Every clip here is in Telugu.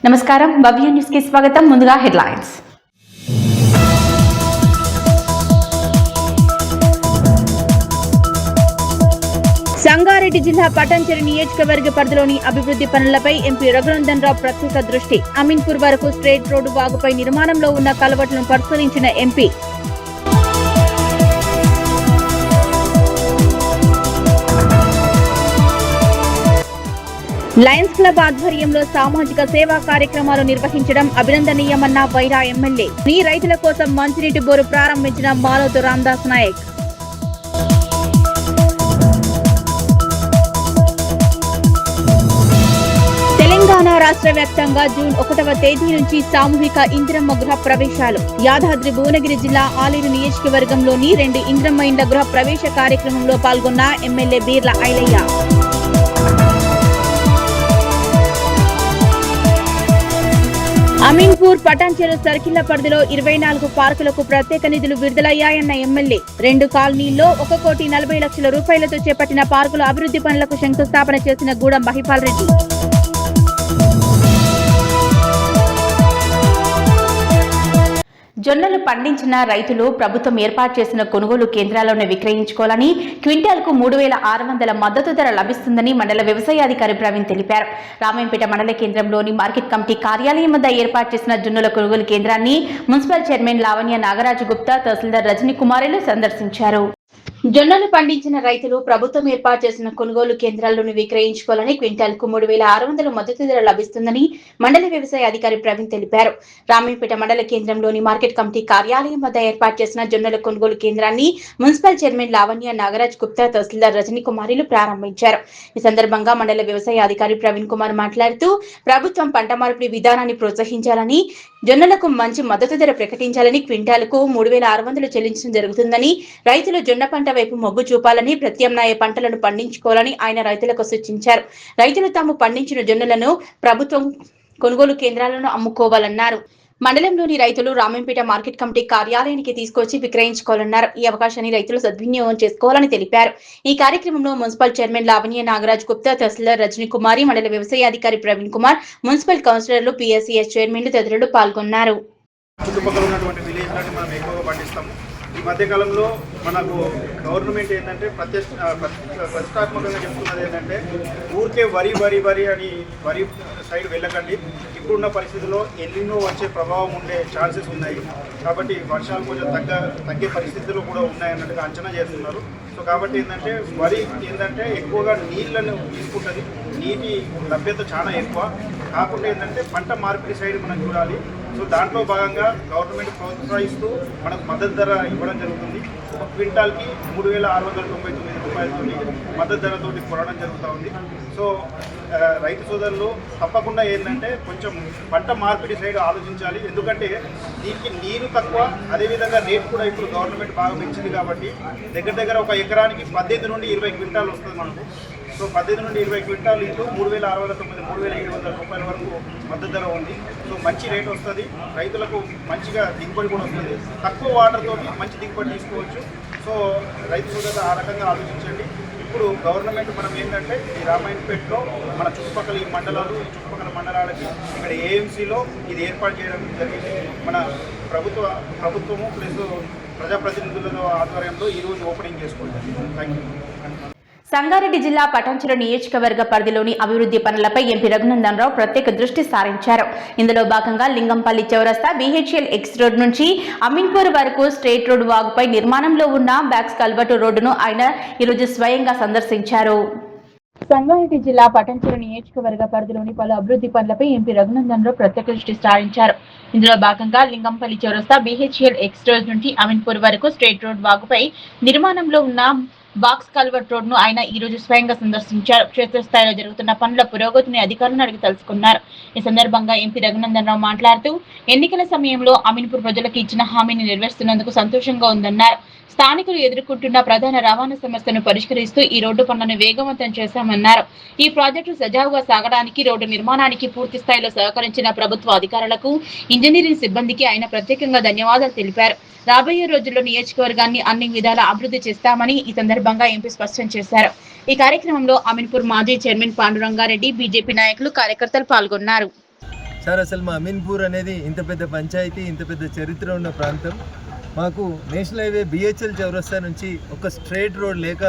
నమస్కారం భవ్య న్యూస్ కి స్వాగతం. ముందుగా హెడ్లైన్స్. సంగారెడ్డి జిల్లా పటాన్చెరు నియోజకవర్గ పరిధిలోని అభివృద్ధి పనులపై ఎంపీ రఘునందన్ రావు ప్రత్యేక దృష్టి. అమీన్పూర్ వరకు స్ట్రెయిట్ రోడ్డు వాగుపై నిర్మాణంలో ఉన్న కలవట్లను పరిశీలించిన ఎంపీ. లయన్స్ క్లబ్ ఆధ్వర్యంలో సామాజిక సేవా కార్యక్రమాలు నిర్వహించడం అభినందనీయమన్న వైరా ఎమ్మెల్యే. నీ రైతుల కోసం మంచినీటి బోరు ప్రారంభించిన మాలోతు రామదాస్ నాయక్. తెలంగాణ రాష్ట్ర వ్యాప్తంగా జూన్ 1వ తేదీ నుంచి సామూహిక ఇందిరమ్మ గృహ ప్రవేశాలు. యాదాద్రి భువనగిరి జిల్లా ఆలేరు నియోజకవర్గంలోని 2 ఇందిరమ్మ ఇండ్ల గృహ ప్రవేశ కార్యక్రమంలో పాల్గొన్న ఎమ్మెల్యే బీర్ల ఐలయ్య. అమీన్పూర్ పటాన్చెరు సర్కిళ్ల పరిధిలో 24 పార్కులకు ప్రత్యేక నిధులు విడుదలయ్యాయన్న ఎమ్మెల్యే. 2 కాలనీల్లో 1,40,00,000 రూపాయలతో చేపట్టిన పార్కుల అభివృద్ధి పనులకు శంకుస్థాపన చేసిన గూడెం మహిపాల్ రెడ్డి. జొన్నలు పండించిన రైతులు ప్రభుత్వం ఏర్పాటు చేసిన కొనుగోలు కేంద్రాల్లోనే విక్రయించుకోవాలని, క్వింటాల్కు 3,600 మద్దతు ధర లభిస్తుందని మండల వ్యవసాయాధికారి ప్రవీణ్ తెలిపారు. రామాయంపేట మండల కేంద్రంలోని మార్కెట్ కమిటీ కార్యాలయం వద్ద ఏర్పాటు చేసిన జొన్నల కొనుగోలు కేంద్రాన్ని మున్సిపల్ చైర్మన్ లావణ్య నాగరాజు గుప్తా, తహసీల్దార్ రజనీ కుమారులు సందర్శించారు. జొన్నలు పండించిన రైతులు ప్రభుత్వం ఏర్పాటు చేసిన కొనుగోలు కేంద్రాల్లోనే విక్రయించుకోవాలని, క్వింటాల్కు 3,600 మద్దతు ధర లభిస్తుందని మండల వ్యవసాయ అధికారి ప్రవీణ్ తెలిపారు. రామాయంపేట మండల కేంద్రంలోని మార్కెట్ కమిటీ కార్యాలయం వద్ద ఏర్పాటు చేసిన జొన్నల కొనుగోలు కేంద్రాన్ని మున్సిపల్ చైర్మన్ లావణ్య నాగరాజ్ గుప్తా, తహసీల్దార్ రజనీ కుమారులు ప్రారంభించారు. ఈ సందర్భంగా మండల వ్యవసాయ అధికారి ప్రవీణ్ కుమార్ మాట్లాడుతూ, ప్రభుత్వం పంట మార్పిడి విధానాన్ని ప్రోత్సహించాలని, జొన్నలకు మంచి మద్దతు ధర ప్రకటించాలని, క్వింటాల్కు 3,600 చెల్లించడం జరుగుతుందని, రైతులు జొన్న పంట వైపు మొగ్గు చూపాలని, ప్రత్యామ్నాయ పంటలను పండించుకోవాలని ఆయన రైతులకు సూచించారు. రైతులు తాము పండించిన జొన్నలను ప్రభుత్వం కొనుగోలు కేంద్రాలను అమ్ముకోవాలన్నారు. మండలంలోని రైతులు రామాయంపేట మార్కెట్ కమిటీ కార్యాలయానికి తీసుకొచ్చి విక్రయించుకోవాలన్నారు. ఈ అవకాశాన్ని రైతులు సద్వినియోగం చేసుకోవాలని తెలిపారు. ఈ కార్యక్రమంలో మున్సిపల్ చైర్మన్ లావణ్య నాగరాజ్ గుప్తా, తహసీల్దార్ రజనీ కుమారి, మండల వ్యవసాయ అధికారి ప్రవీణ్ కుమార్, మున్సిపల్ కౌన్సిలర్లు, పిఎస్సిఎస్ చైర్మన్లు తదితరులు పాల్గొన్నారు. ఈ మధ్యకాలంలో మనకు గవర్నమెంట్ ఏంటంటే ప్రతిష్టాత్మకంగా చెప్తున్నది ఏంటంటే, ఊరికే వరి అని వరి సైడ్ వెళ్ళకండి. ఇప్పుడున్న పరిస్థితుల్లో ఎల్లినో వచ్చే ప్రభావం ఉండే ఛాన్సెస్ ఉన్నాయి. కాబట్టి వర్షాలు కొంచెం తగ్గే పరిస్థితులు కూడా ఉన్నాయన్నట్టుగా అంచనా చేస్తున్నారు. సో కాబట్టి ఏంటంటే వరి ఏంటంటే ఎక్కువగా నీళ్లను తీసుకుంటుంది, నీటి లభ్యత చాలా ఎక్కువ. కాకుండా ఏంటంటే పంట మార్పిడి సైడ్ మనం చూడాలి. సో దాంట్లో భాగంగా గవర్నమెంట్ ప్రోత్సహిస్తూ మనకు మద్దతు ధర ఇవ్వడం జరుగుతుంది. ఒక క్వింటాల్కి 3,699 రూపాయలతో మద్దతు ధరతోటి కొనడం జరుగుతూ ఉంది. సో రైతు సోదరులు తప్పకుండా ఏంటంటే కొంచెం పంట మార్పిడి సైడ్ ఆలోచించాలి. ఎందుకంటే దీనికి నీరు తక్కువ, అదేవిధంగా రేట్ కూడా ఇప్పుడు గవర్నమెంట్ బాగా పెంచింది. కాబట్టి దగ్గర ఒక ఎకరానికి 18 నుండి 20 క్వింటాలు వస్తుంది మనకు. సో 18 నుండి 20 క్వింటాలు ఇంటూ 3,699 3,700 రూపాయల వరకు మద్దతు ధర ఉంది. సో మంచి రేట్ వస్తుంది, రైతులకు మంచిగా దిగుబడి కూడా వస్తుంది. తక్కువ వాటర్తో మంచి దిగుబడి తీసుకోవచ్చు. సో రైతు సోదరులు ఆ రకంగా ఆలోచించండి. ఇప్పుడు గవర్నమెంట్ మనం ఏంటంటే ఈ రామాయంపేటలో మన చుట్టుపక్కల ఈ మండలాలు, ఈ చుట్టుపక్కల మండలాలకి ఇక్కడ ఏఎంసీలో ఇది ఏర్పాటు చేయడం జరిగింది. మన ప్రభుత్వము ప్లస్ ప్రజాప్రతినిధుల ఆధ్వర్యంలో ఈరోజు ఓపెనింగ్ చేసుకోవాలి. Thank you. సంగారెడ్డి జిల్లా పటాన్చెరు నియోజకవర్గ పరిధిలోని అభివృద్ధి పనులపై ఎంపీ రఘునందన్ రావు ప్రత్యేక దృష్టి సారించారు. ఇందులో భాగంగా లింగంపల్లి చౌరస్తా, BHL ఎక్స్ రోడ్ నుంచి అమీన్పూర్ వరకు స్ట్రెయిట్ రోడ్ వాగుపై నిర్మాణంలో ఉన్న బ్యాక్స్ కల్వర్టు రోడ్డును ఆయన ఈరోజు స్వయంగా సందర్శించారు. సంగారెడ్డి జిల్లా పటాన్చెరు నియోజకవర్గ పరిధిలోని పలు అభివృద్ధి పనులపై ఎంపీ రఘునందన్ రావు ప్రత్యేక దృష్టి సారించారు. ఇందులో భాగంగా లింగంపల్లి చౌరస్తా, BHL ఎక్స్ రోడ్ నుంచి అమీన్పూర్ వరకు స్ట్రెయిట్ రోడ్ వాగుపై నిర్మాణంలో ఉన్న బాక్స్ కల్వర్ట్ రోడ్ ను ఆయన ఈ రోజు స్వయంగా సందర్శించారు. క్షేత్రస్థాయిలో జరుగుతున్న పనుల పురోగతిని అధికారులను అడిగి తెలుసుకున్నారు. ఈ సందర్భంగా ఎంపీ రఘునందన్ రావు మాట్లాడుతూ, ఎన్నికల సమయంలో అమీన్పూర్ ప్రజలకు ఇచ్చిన హామీని నెరవేరుస్తున్నందుకు సంతోషంగా ఉందన్నారు. స్థానికులు ఎదుర్కొంటున్న ప్రధాన రవాణా సమస్యను పరిష్కరిస్తూ ఈ రోడ్డు పనులను వేగవంతం చేశామన్నారు. ఈ ప్రాజెక్టు సజావుగా సాగడానికి, రోడ్డు నిర్మాణానికి పూర్తి స్థాయిలో సహకరించిన ప్రభుత్వ అధికారులకు, ఇంజనీరింగ్ సిబ్బందికి ఆయన ప్రత్యేకంగా ధన్యవాదాలు తెలిపారు. రాబోయే రోజుల్లో నియోజకవర్గాన్ని అన్ని విధాలా అభివృద్ధి చేస్తామని ఈ సందర్భంగా ఎంపీ స్పష్టం చేశారు. ఈ కార్యక్రమంలో అమీన్పూర్ మాజీ చైర్మన్ పాండురంగారెడ్డి, బీజేపీ నాయకులు, కార్యకర్తలు పాల్గొన్నారు. సార్ అసలు మా అమీన్పూర్ అనేది ఇంత పెద్ద పంచాయతీ, ఇంత పెద్ద చరిత్ర ఉన్న ప్రాంతం. మాకు నేషనల్ హైవే బిహెచ్ఎల్ చౌరస్తా నుంచి ఒక స్ట్రైట్ రోడ్ లేక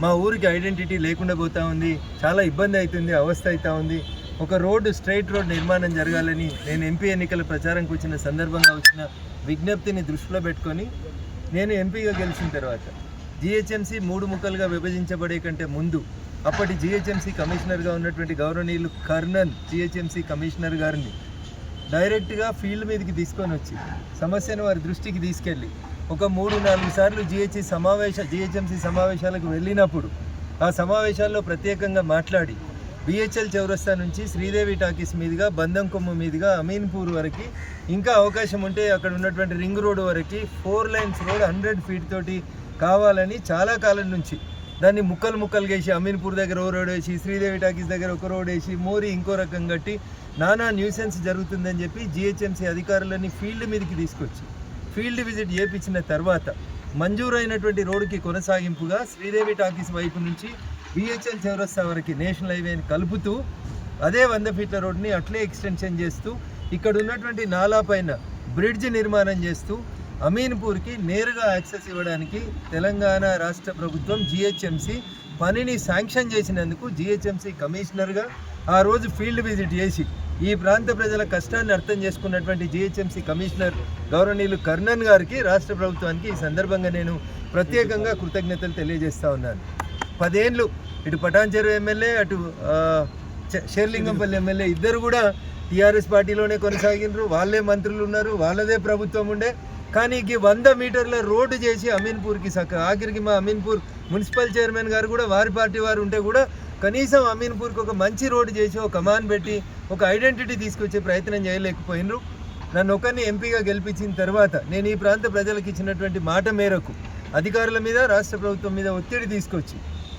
మా ఊరికి ఐడెంటిటీ లేకుండా పోతూ ఉంది. చాలా ఇబ్బంది అవుతుంది, అవస్థ అవుతూ ఉంది. ఒక రోడ్డు, స్ట్రైట్ రోడ్ నిర్మాణం జరగాలని నేను ఎంపీ ఎన్నికల ప్రచారంకి వచ్చిన సందర్భంగా వచ్చిన విజ్ఞప్తిని దృష్టిలో పెట్టుకొని నేను ఎంపీగా గెలిచిన తర్వాత జిహెచ్ఎంసీ 3 ముక్కలుగా విభజించబడే కంటే ముందు అప్పటి జిహెచ్ఎంసీ కమిషనర్గా ఉన్నటువంటి గౌరవనీయులు కర్నన్ జిహెచ్ఎంసీ కమిషనర్ గారిని డైరెక్ట్గా ఫీల్డ్ మీదకి తీసుకొని వచ్చి సమస్యను వారి దృష్టికి తీసుకెళ్ళి ఒక 3-4 సార్లు జిహెచ్ఎంసీ సమావేశాలకు వెళ్ళినప్పుడు ఆ సమావేశాల్లో ప్రత్యేకంగా మాట్లాడి బిహెచ్ఎల్ చౌరస్తా నుంచి శ్రీదేవి టాకీస్ మీదుగా బంధం కొమ్ము మీదుగా అమీన్పూర్ వరకు ఇంకా అవకాశం ఉంటే అక్కడ ఉన్నటువంటి రింగ్ రోడ్ వరకు 4 లైన్స్ రోడ్ 100 ఫీట్ తోటి కావాలని చాలా కాలం నుంచి దాన్ని ముక్కలు వేసి అమీన్పూర్ దగ్గర ఓ రోడ్ వేసి శ్రీదేవి టాకీస్ దగ్గర ఒక రోడ్ వేసి మోరీ ఇంకో రకం కట్టి నానా న్యూసెన్స్ జరుగుతుందని చెప్పి జిహెచ్ఎంసీ అధికారులని ఫీల్డ్ మీదకి తీసుకొచ్చి ఫీల్డ్ విజిట్ చేయించిన తర్వాత మంజూరైనటువంటి రోడ్డుకి కొనసాగింపుగా శ్రీదేవి టాకీస్ వైపు నుంచి బిహెచ్ఎల్ చౌరస్తా వరకు నేషనల్ హైవేని కలుపుతూ అదే 100 ఫీట్ల రోడ్ని అట్లే ఎక్స్టెన్షన్ చేస్తూ ఇక్కడ ఉన్నటువంటి నాలా పైన బ్రిడ్జ్ నిర్మాణం చేస్తూ అమీన్పూర్కి నేరుగా యాక్సెస్ ఇవ్వడానికి తెలంగాణ రాష్ట్ర ప్రభుత్వం జిహెచ్ఎంసీ పనిని శాంక్షన్ చేసినందుకు జిహెచ్ఎంసీ కమిషనర్గా ఆ రోజు ఫీల్డ్ విజిట్ చేసి ఈ ప్రాంత ప్రజల కష్టాన్ని అర్థం చేసుకున్నటువంటి జిహెచ్ఎంసీ కమిషనర్ గౌరవనీయులు కర్నన్ గారికి, రాష్ట్ర ప్రభుత్వానికి ఈ సందర్భంగా నేను ప్రత్యేకంగా కృతజ్ఞతలు తెలియజేస్తా ఉన్నాను. 10 ఏళ్ళు ఇటు పటాన్చెరు ఎమ్మెల్యే, అటు షేర్లింగంపల్లి ఎమ్మెల్యే ఇద్దరు కూడా టీఆర్ఎస్ పార్టీలోనే కొనసాగినరు. వాళ్ళే మంత్రులు ఉన్నారు, వాళ్ళదే ప్రభుత్వం ఉండే. కానీ 100 మీటర్ల రోడ్డు చేసి అమీన్పూర్కి ఆఖరికి మా అమీన్పూర్ మున్సిపల్ చైర్మన్ గారు కూడా వారి పార్టీ వారు ఉంటే కూడా కనీసం అమీన్పూర్కి ఒక మంచి రోడ్డు చేసి ఒక కమాన్ పెట్టి ఒక ఐడెంటిటీ తీసుకొచ్చే ప్రయత్నం చేయలేకపోయినరు. నన్ను ఒకరిని ఎంపీగా గెలిపించిన తర్వాత నేను ఈ ప్రాంత ప్రజలకు ఇచ్చినటువంటి మాట మేరకు అధికారుల మీద, రాష్ట్ర ప్రభుత్వం మీద ఒత్తిడి తీసుకొచ్చి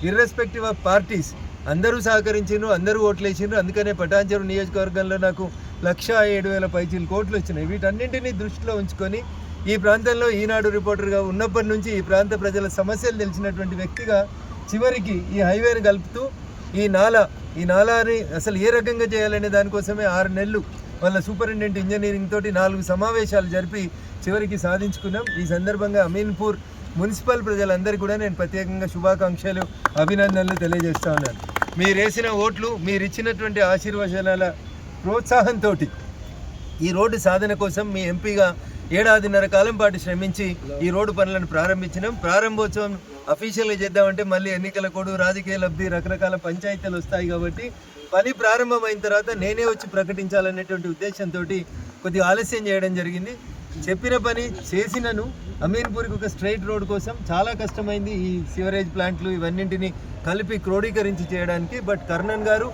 ఇర్రెస్పెక్టివ్ ఆఫ్ పార్టీస్ అందరూ సహకరించారు, అందరూ ఓట్లేసిండ్రు. అందుకనే పటాన్చెరు నియోజకవర్గంలో నాకు 1,07,000 పైచీల కోట్లు వచ్చినాయి. వీటన్నింటినీ దృష్టిలో ఉంచుకొని ఈ ప్రాంతంలో ఈనాడు రిపోర్టర్గా ఉన్నప్పటి నుంచి ఈ ప్రాంత ప్రజల సమస్యలు తెలిసినటువంటి వ్యక్తిగా చివరికి ఈ హైవేని కలుపుతూ ఈ నాలాని అసలు ఏ రకంగా చేయాలనే దానికోసమే 6 నెలలు వాళ్ళ సూపరింటెండెంట్ ఇంజనీరింగ్ తోటి 4 సమావేశాలు జరిపి చివరికి సాధించుకున్నాం. ఈ సందర్భంగా అమీన్పూర్ మున్సిపల్ ప్రజలందరికీ కూడా నేను ప్రత్యేకంగా శుభాకాంక్షలు, అభినందనలు తెలియజేస్తా ఉన్నాను. మీరేసిన ఓట్లు, మీరిచ్చినటువంటి ఆశీర్వచనాల ప్రోత్సాహంతో ఈ రోడ్డు సాధన కోసం మీ ఎంపీగా 7.5 కాలం పాటు శ్రమించి ఈ రోడ్డు పనులను ప్రారంభించినాం. ప్రారంభోత్సవం అఫీషియల్గా చేద్దామంటే మళ్ళీ ఎన్నికల కోడ్, రాజకీయ లబ్ధి, రకరకాల పంచాయతీలు వస్తాయి కాబట్టి పని ప్రారంభమైన తర్వాత నేనే వచ్చి ప్రకటించాలనేటువంటి ఉద్దేశంతో కొద్దిగా ఆలస్యం చేయడం జరిగింది. చెప్పిన పని చేసినను. అమీన్పూర్కి ఒక స్ట్రైట్ రోడ్ కోసం చాలా కష్టమైంది. ఈ సివరేజ్ ప్లాంట్లు ఇవన్నింటినీ కలిపి క్రోడీకరించి చేయడానికి. బట్ కర్నన్ గారు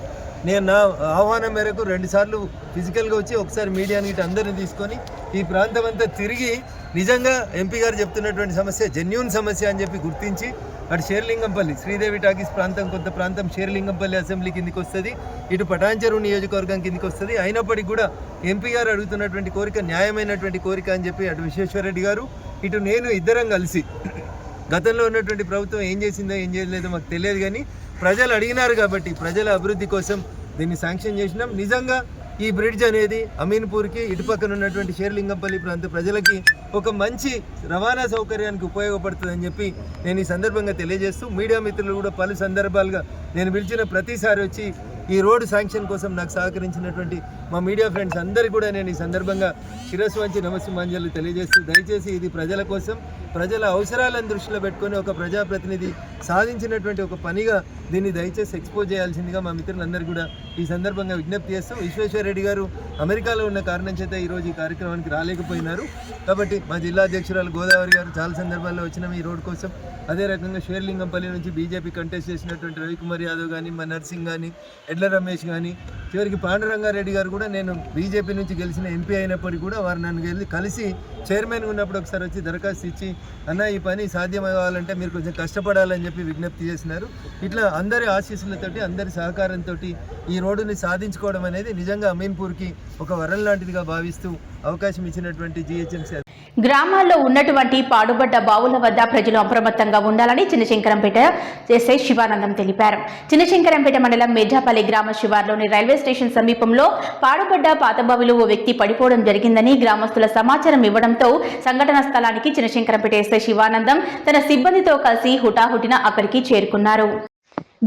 నేను నా ఆహ్వానం మేరకు 2 సార్లు ఫిజికల్గా వచ్చి ఒకసారి మీడియాని ఇటు అందరిని తీసుకొని ఈ ప్రాంతం అంతా తిరిగి నిజంగా ఎంపీ గారు చెప్తున్నటువంటి సమస్య జెన్యూన్ సమస్య అని చెప్పి గుర్తించి అటు షేర్లింగంపల్లి శ్రీదేవి టాకీస్ ప్రాంతం, కొంత ప్రాంతం షేర్లింగంపల్లి అసెంబ్లీ కిందికి వస్తుంది, ఇటు పటాన్చెరు నియోజకవర్గం కిందికి వస్తుంది. అయినప్పటికీ కూడా ఎంపీ గారు అడుగుతున్నటువంటి కోరిక న్యాయమైనటువంటి కోరిక అని చెప్పి అటు విశ్వేశ్వరరెడ్డి గారు, ఇటు నేను ఇద్దరం కలిసి గతంలో ఉన్నటువంటి ప్రభుత్వం ఏం చేసిందో ఏం చేయలేదో మాకు తెలియదు, కానీ ప్రజలు అడిగినారు కాబట్టి ప్రజల అభివృద్ధి కోసం దీన్ని శాంక్షన్ చేసినాం. నిజంగా ఈ బ్రిడ్జ్ అనేది అమీన్పూర్కి ఇటుపక్కన ఉన్నటువంటి షేర్లింగంపల్లి ప్రాంత ప్రజలకి ఒక మంచి రవాణా సౌకర్యానికి ఉపయోగపడుతుందని చెప్పి నేను ఈ సందర్భంగా తెలియజేస్తూ, మీడియా మిత్రులు కూడా పలు సందర్భాలుగా నేను పిలిచిన ప్రతిసారి వచ్చి ఈ రోడ్డు శాంక్షన్ కోసం నాకు సహకరించినటువంటి మా మీడియా ఫ్రెండ్స్ అందరికీ కూడా నేను ఈ సందర్భంగా శిరస్సు వంచి నమస్సుమాంజలు తెలియజేస్తూ, దయచేసి ఇది ప్రజల కోసం, ప్రజల అవసరాలను దృష్టిలో పెట్టుకొని ఒక ప్రజాప్రతినిధి సాధించినటువంటి ఒక పనిగా దీన్ని దయచేసి ఎక్స్పోజ్ చేయాల్సిందిగా మా మిత్రులందరూ కూడా ఈ సందర్భంగా విజ్ఞప్తి చేస్తూ, విశ్వేశ్వరరెడ్డి గారు అమెరికాలో ఉన్న కారణం చేత ఈరోజు ఈ కార్యక్రమానికి రాలేకపోయినారు. కాబట్టి మా జిల్లా అధ్యక్షురాలు గోదావరి గారు చాలా సందర్భాల్లో వచ్చినాం ఈ రోడ్డు కోసం. అదే రకంగా షేర్లింగంపల్లి నుంచి బీజేపీ కంటెస్ట్ చేసినటువంటి రవికుమార్ యాదవ్ కానీ, మా నర్సింగ్ కానీ, ఎడ్ల రమేష్ కానీ, చివరికి పాండురంగారెడ్డి గారు కూడా నేను బీజేపీ నుంచి గెలిచిన ఎంపీ అయినప్పటికీ కూడా వారు నన్ను కలిసి చైర్మన్గా ఉన్నప్పుడు ఒకసారి వచ్చి దరఖాస్తు ఇచ్చి, అన్న ఈ పని సాధ్యమవ్వాలంటే మీరు కొంచెం కష్టపడాలని చెప్పి విజ్ఞప్తి చేసినారు. ఇట్లా అందరి ఆశీస్సులతోటి, అందరి సహకారంతో ఈ రోడ్డుని సాధించుకోవడం అనేది నిజంగా అమీన్పూర్కి ఒక వరం లాంటిదిగా భావిస్తూ అవకాశం ఇచ్చినటువంటి జిహెచ్ఎంసీ గ్రామాల్లో ఉన్నటువంటి పాడుబడ్డ బావుల వద్ద ప్రజలు అప్రమత్తంగా ఉండాలని చిన్నశంకరంపేట ఎస్ఐ శివానందం తెలిపారు. చిన్నశంకరంపేట మండలం మేజాపల్లి గ్రామ శివార్లోని రైల్వే స్టేషన్ సమీపంలో పాడుబడ్డ పాత బావిలో ఓ వ్యక్తి పడిపోవడం జరిగిందని గ్రామస్తుల సమాచారం ఇవ్వడంతో సంఘటనా స్థలానికి చిన్నశంకరంపేట ఎస్ఐ శివానందం తన సిబ్బందితో కలిసి హుటాహుటిన అక్కడికి చేరుకున్నారు.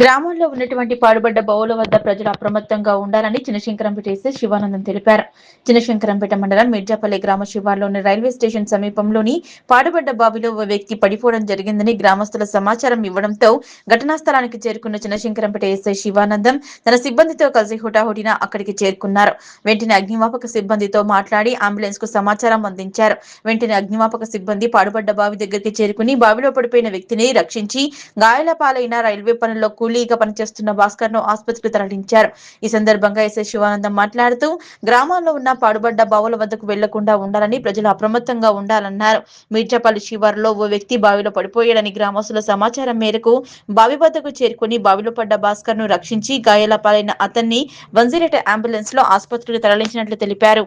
గ్రామంలో ఉన్నటువంటి పాడుబడ్డ బావుల వద్ద ప్రజలు అప్రమత్తంగా ఉండాలని చిన్నశంకరంపేట ఎస్ఐ శివానందం తెలిపారు. చిన్నశంకరంపేట మండలం మిర్జాపల్లి గ్రామ శివార్లోని రైల్వే స్టేషన్ సమీపంలోని పాడుబడ్డ బావిలో ఓ వ్యక్తి పడిపోవడం జరిగిందని గ్రామస్తుల సమాచారం ఇవ్వడంతో ఘటనా స్థలానికి చేరుకున్న చిన్నశంకరంపేట ఎస్ఐ శివానందం తన సిబ్బందితో కలిసి హుటాహుటిన అక్కడికి చేరుకున్నారు. వెంటనే అగ్నిమాపక సిబ్బందితో మాట్లాడి అంబులెన్స్ కు సమాచారం అందించారు. వెంటనే అగ్నిమాపక సిబ్బంది పాడుబడ్డ బావి దగ్గరికి చేరుకుని బావిలో పడిపోయిన వ్యక్తిని రక్షించి గాయాల పాలైన రైల్వే పనుల్లో కూలీగా పనిచేస్తున్న భాస్కర్ ను ఆసుపత్రికి తరలించారు. ఈ సందర్భంగా ఎస్ఐ శివానందం మాట్లాడుతూ గ్రామాల్లో ఉన్న పాడుబడ్డ బావుల వద్దకు వెళ్లకుండా ఉండాలని ప్రజలు అప్రమత్తంగా ఉండాలన్నారు. మీర్జాపల్లి శివారులో ఓ వ్యక్తి బావిలో పడిపోయాడని గ్రామస్తుల సమాచారం మేరకు బావి వద్దకు చేరుకుని బావిలో పడ్డ భాస్కర్ ను రక్షించి గాయాల పాలైన అతన్ని 108 అంబులెన్స్ లో ఆసుపత్రికి తరలించినట్లు తెలిపారు.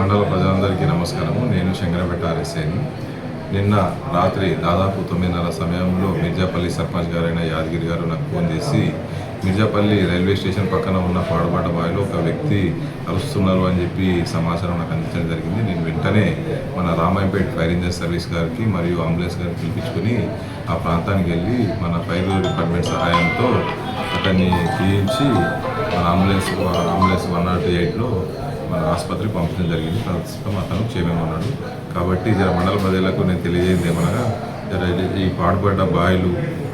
మండల ప్రజలందరికీ నమస్కారము. నేను శంకరంపేట ఆర్ఎస్ఐని. నిన్న రాత్రి దాదాపు 9:30 సమయంలో మిర్జాపల్లి సర్పంచ్ గారైన యాదగిరి గారు నాకు ఫోన్ చేసి మిర్జాపల్లి రైల్వే స్టేషన్ పక్కన ఉన్న పాడుబడ్డ బావిలో ఒక వ్యక్తి కలుస్తున్నారు అని చెప్పి సమాచారం నాకు అందించడం జరిగింది. నేను వెంటనే మన రామాయంపేట ఫైర్ ఇంజన్ సర్వీస్ గారికి మరియు అంబులెన్స్ గారికి పిలిపించుకొని ఆ ప్రాంతానికి వెళ్ళి మన ఫైర్ డిపార్ట్మెంట్ సహాయంతో అతన్ని తీయించి మన అంబులెన్స్ 108లో మన ఆసుపత్రికి పంపించడం జరిగింది. ప్రస్తుతం అతను క్షేమంగా ఉన్నాడు. కాబట్టి మండల ప్రజలకు నేను తెలియజేయండి ఏమనగా ఈ పాడుపడ్డ బావిలు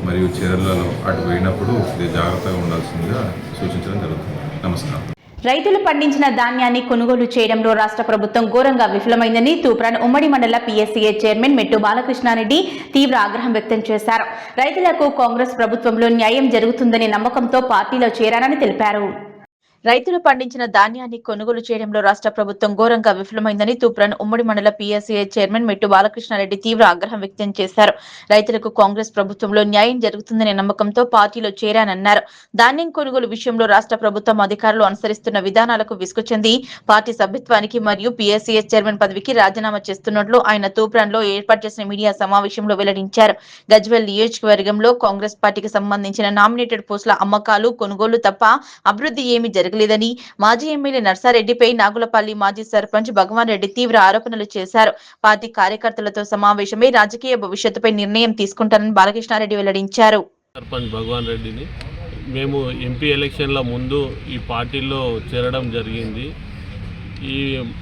మరియు చీరలలో అటు పోయినప్పుడు జాగ్రత్తగా ఉండాల్సిందిగా సూచించడం జరుగుతుంది. నమస్కారం. రైతులు పండించిన ధాన్యాన్ని కొనుగోలు చేయడంలో రాష్ట్ర ప్రభుత్వం ఘోరంగా విఫలమైందని తూప్రాన్ ఉమ్మడి మండల పిఎస్సిఏ చైర్మన్ మెట్టు బాలకృష్ణారెడ్డి తీవ్ర ఆగ్రహం వ్యక్తం చేశారు. రైతులకు కాంగ్రెస్ ప్రభుత్వంలో న్యాయం జరుగుతుందనే నమ్మకంతో పార్టీలో చేరారని తెలిపారు. రైతులు పండించిన ధాన్యాన్ని కొనుగోలు చేయడంలో రాష్ట్ర ప్రభుత్వం ఘోరంగా విఫలమైందని తూప్రాన్ ఉమ్మడి మండల పిఎస్సిఐ చైర్మన్ మెట్టు బాలకృష్ణారెడ్డి తీవ్ర ఆగ్రహం వ్యక్తం చేశారు. రైతులకు కాంగ్రెస్ ప్రభుత్వంలో న్యాయం జరుగుతుందనే నమ్మకంతో పార్టీలో చేరానన్నారు. ధాన్యం కొనుగోలు విషయంలో రాష్ట్ర ప్రభుత్వం అధికారులు అనుసరిస్తున్న విధానాలకు విసుగు చెంది పార్టీ సభ్యత్వానికి మరియు పిఎస్సిఐ చైర్మన్ పదవికి రాజీనామా చేస్తున్నట్లు ఆయన తూప్రాన్ లో ఏర్పాటు చేసిన మీడియా సమావేశంలో వెల్లడించారు. గజ్వేల్ నియోజకవర్గంలో కాంగ్రెస్ పార్టీకి సంబంధించిన నామినేటెడ్ పోస్టుల అమ్మకాలు కొనుగోలు తప్ప అభివృద్ధి ఏమీ జరగలేదని మాజీ ఎమ్మెల్యే నర్సారెడ్డిపై నాగులపల్లి మాజీ సర్పంచ్ భగవాన్ రెడ్డి తీవ్ర ఆరోపణలు చేశారు. పార్టీ కార్యకర్తలతో సమావేశమై రాజకీయ భవిష్యత్తుపై నిర్ణయం తీసుకుంటారని బాలకృష్ణారెడ్డి వెల్లడించారు. సర్పంచ్ భగవాన్ రెడ్డిని మేము ఎంపీ ఎలక్షన్ల ముందు ఈ పార్టీలో చేరడం జరిగింది. ఈ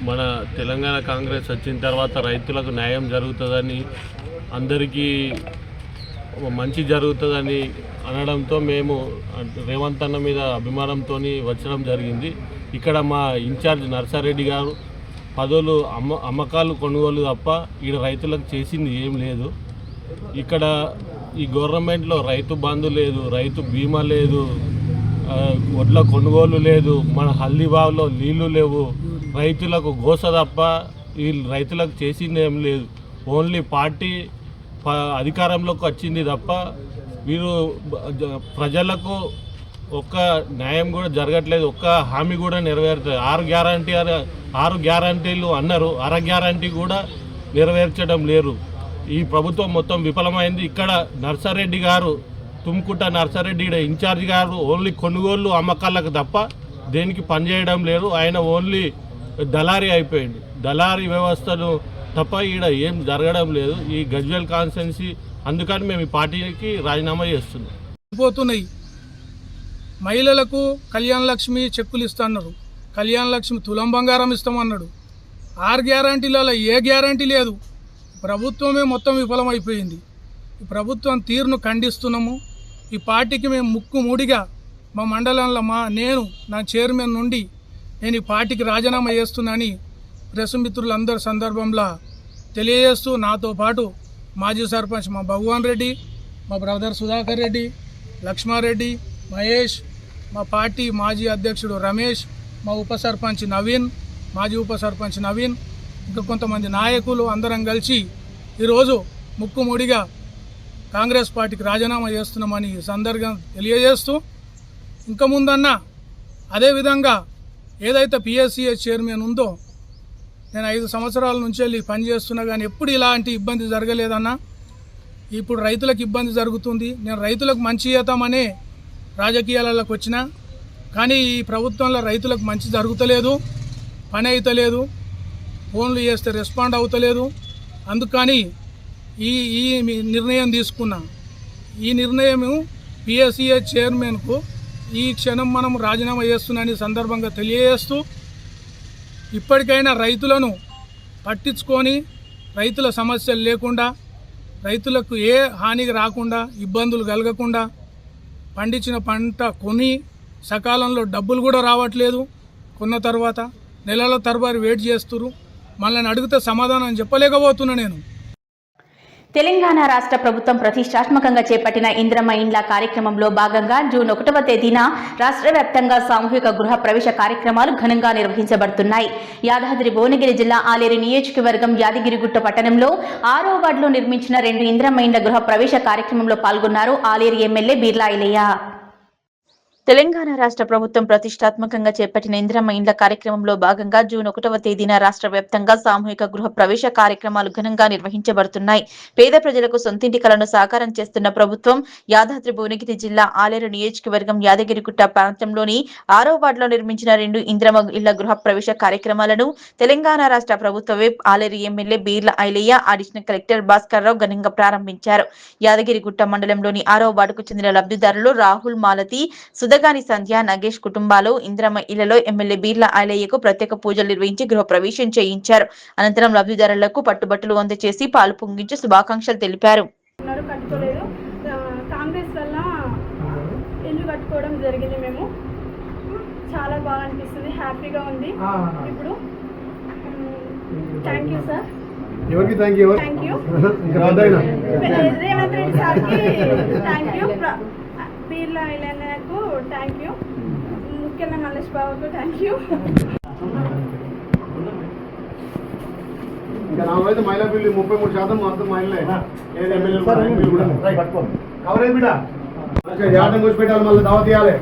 మన తెలంగాణ కాంగ్రెస్ వచ్చిన తర్వాత రైతులకు న్యాయం జరుగుతుందని అందరికీ మంచి జరుగుతుందని అనడంతో మేము రేవంత్ అన్న మీద అభిమానంతో వచ్చడం జరిగింది. ఇక్కడ మా ఇన్ఛార్జ్ నర్సారెడ్డి గారు పదవులు అమ్మకాలు కొనుగోలు తప్ప ఈడ రైతులకు చేసింది ఏం లేదు. ఇక్కడ ఈ గవర్నమెంట్లో రైతు బంధు లేదు, రైతు బీమా లేదు, వడ్ల కొనుగోలు లేదు, మన హల్దీబావ్లో నీళ్లు లేవు, రైతులకు గోస తప్ప ఈ రైతులకు చేసింది ఏం లేదు. ఓన్లీ పార్టీ అధికారంలోకి వచ్చింది తప్ప వీరు ప్రజలకు ఒక్క న్యాయం కూడా జరగట్లేదు, ఒక్క హామీ కూడా నెరవేరుతుంది. 6 గ్యారంటీలు అన్నారు, 1/2 గ్యారంటీ కూడా నెరవేర్చడం లేరు. ఈ ప్రభుత్వం మొత్తం విఫలమైంది. ఇక్కడ నర్సారెడ్డి గారు తుమ్కుంట నర్సారెడ్డి ఇన్ఛార్జ్ గారు ఓన్లీ కొనుగోలు అమ్మకాలకు తప్ప దేనికి పనిచేయడం లేదు. ఆయన ఓన్లీ దళారీ అయిపోయింది. దళారీ వ్యవస్థను తప్ప ఈడ ఏం జరగడం లేదు ఈ గజ్వేల్ కాన్స్టిట్యున్సీ. అందుకని మేము ఈ పార్టీకి రాజీనామా చేస్తున్నాం. పోతున్నాయి మహిళలకు కళ్యాణ లక్ష్మి చెక్కులు ఇస్తున్నారు, కళ్యాణ లక్ష్మి తులం బంగారం ఇస్తామన్నాడు. 6 గ్యారంటీలలో ఏ గ్యారంటీ లేదు. ప్రభుత్వమే మొత్తం విఫలమైపోయింది. ఈ ప్రభుత్వం తీరును ఖండిస్తున్నాము. ఈ పార్టీకి మేము ముక్కుముడిగా మా మండలంలో నా చైర్మన్ నుండి నేను ఈ పార్టీకి రాజీనామా చేస్తున్నానని ప్రెస్ మిత్రులందరి సందర్భంలో తెలియజేస్తూ, నాతో పాటు మాజీ సర్పంచ్ మా భగవాన్ రెడ్డి, మా బ్రదర్ సుధాకర్ రెడ్డి, లక్ష్మారెడ్డి, మహేష్, మా పార్టీ మాజీ అధ్యక్షుడు రమేష్, మా ఉప సర్పంచ్ నవీన్, మాజీ ఉప సర్పంచ్ నవీన్, ఇంకా కొంతమంది నాయకులు అందరం కలిసి ఈరోజు ముక్కుముడిగా కాంగ్రెస్ పార్టీకి రాజీనామా చేస్తున్నామని ఈ సందర్భంగా తెలియజేస్తూ, ఇంకా ముందన్న అదేవిధంగా ఏదైతే పిఎస్సిఏ చైర్మన్ ఉందో నేను 5 సంవత్సరాల నుంచి వెళ్ళి పనిచేస్తున్నా కానీ ఎప్పుడు ఇలాంటి ఇబ్బంది జరగలేదన్నా. ఇప్పుడు రైతులకు ఇబ్బంది జరుగుతుంది. నేను రైతులకు మంచి చేద్దామనే రాజకీయాలకు వచ్చిన, కానీ ఈ ప్రభుత్వంలో రైతులకు మంచి జరుగుతలేదు, పని అవుతలేదు, ఫోన్లు చేస్తే రెస్పాండ్ అవుతలేదు. అందుకని ఈ నిర్ణయం తీసుకున్నా. ఈ నిర్ణయం పిఎస్సిఏ చైర్మన్కు ఈ క్షణం మనం రాజీనామా చేస్తున్నానని సందర్భంగా తెలియజేస్తూ, ఇప్పటికైనా రైతులను పట్టించుకొని రైతుల సమస్యలు లేకుండా, రైతులకు ఏ హాని రాకుండా, ఇబ్బందులు కలగకుండా పండించిన పంట కొని సకాలంలో డబ్బులు కూడా రావట్లేదు. కొన్న తర్వాత నెలల తరబడి వెయిట్ చేస్తున్నారు. మళ్ళీ అడిగితే సమాధానం చెప్పలేకపోతున్నా నేను. తెలంగాణ రాష్ట్ర ప్రభుత్వం ప్రతిష్టాత్మకంగా చేపట్టిన ఇంద్రమ్మ ఇండ్ల కార్యక్రమంలో భాగంగా జూన్ 1వ తేదీన రాష్ట్ర వ్యాప్తంగా సామూహిక గృహ ప్రవేశ కార్యక్రమాలు ఘనంగా నిర్వహించబడుతున్నాయి. యాదాద్రి భువనగిరి జిల్లా ఆలేరు నియోజకవర్గం యాదగిరిగుట్ట పట్టణంలో 6వ వార్డులో నిర్మించిన 2 ఇంద్రమ్మ ఇండ్ల గృహ ప్రవేశ కార్యక్రమంలో పాల్గొన్నారు ఆలేరు ఎమ్మెల్యే బీర్లా ఐలయ్య. తెలంగాణ రాష్ట్ర ప్రభుత్వం ప్రతిష్టాత్మకంగా చేపట్టిన ఇంద్రమ్మ ఇండ్ల కార్యక్రమంలో భాగంగా జూన్ 1వ తేదీన రాష్ట్ర వ్యాప్తంగా సామూహిక గృహ ప్రవేశ కార్యక్రమాలు ఘనంగా నిర్వహించబడుతున్నాయి. పేద ప్రజలకు సొంతింటి కలను సాకారం చేస్తున్న ప్రభుత్వం యాదాద్రి భువనగిరి జిల్లా ఆలేరు నియోజకవర్గం యాదగిరిగుట్ట ప్రాంతంలోని 6వ వార్డులో నిర్మించిన 2 ఇంద్రమ్మ ఇళ్ల గృహ ప్రవేశ కార్యక్రమాలను తెలంగాణ రాష్ట్ర ప్రభుత్వ whip Aleru MLA Birla Ailaiah, additional collector Bhaskar Rao ఘనంగా ప్రారంభించారు. యాదగిరిగుట్ట మండలంలోని 6వ వార్డుకు చెందిన లబ్ధిదారులు రాహుల్, మాలతి, సుధగాని సంధ్య, నగేష్ కుటుంబాలు ఇంద్రమ్మ ఇళ్లలో ఎమ్మెల్యే బీర్లా ఐలయ్యకు ప్రత్యేక పూజలు నిర్వహించి గృహ ప్రవేశం చేయించారు. అనంతరం లబ్ధిదారులకు పట్టుబట్టలు అందజేసి పాలు పొంగించి శుభాకాంక్షలు తెలిపారు. కాంగ్రెస్ వల్ల ఇల్లు కట్టుకోవడం జరిగింది. మేము చాలా బాగా అనిపిస్తుంది, హ్యాపీగా ఉంది. ఇప్పుడు థ్యాంక్ యూ సార్. ఎవరికి థ్యాంక్ యూ? రేవంత్ రెడ్డి సార్కి థ్యాంక్ యూ, బీర్లా ఐలయ్యకు థ్యాంక్ యూ, ముఖ్యంగా మల్లేష్ బాబుకు థ్యాంక్ యూ. ఇంకా నాలుగైతే మహిళా బిల్లు 33% మొత్తం మహిళలే. కవరేజ్ బిడ్డ యాదం కూర్చి పెట్టాలి, మళ్ళీ దావత్ ఇవ్వాలి.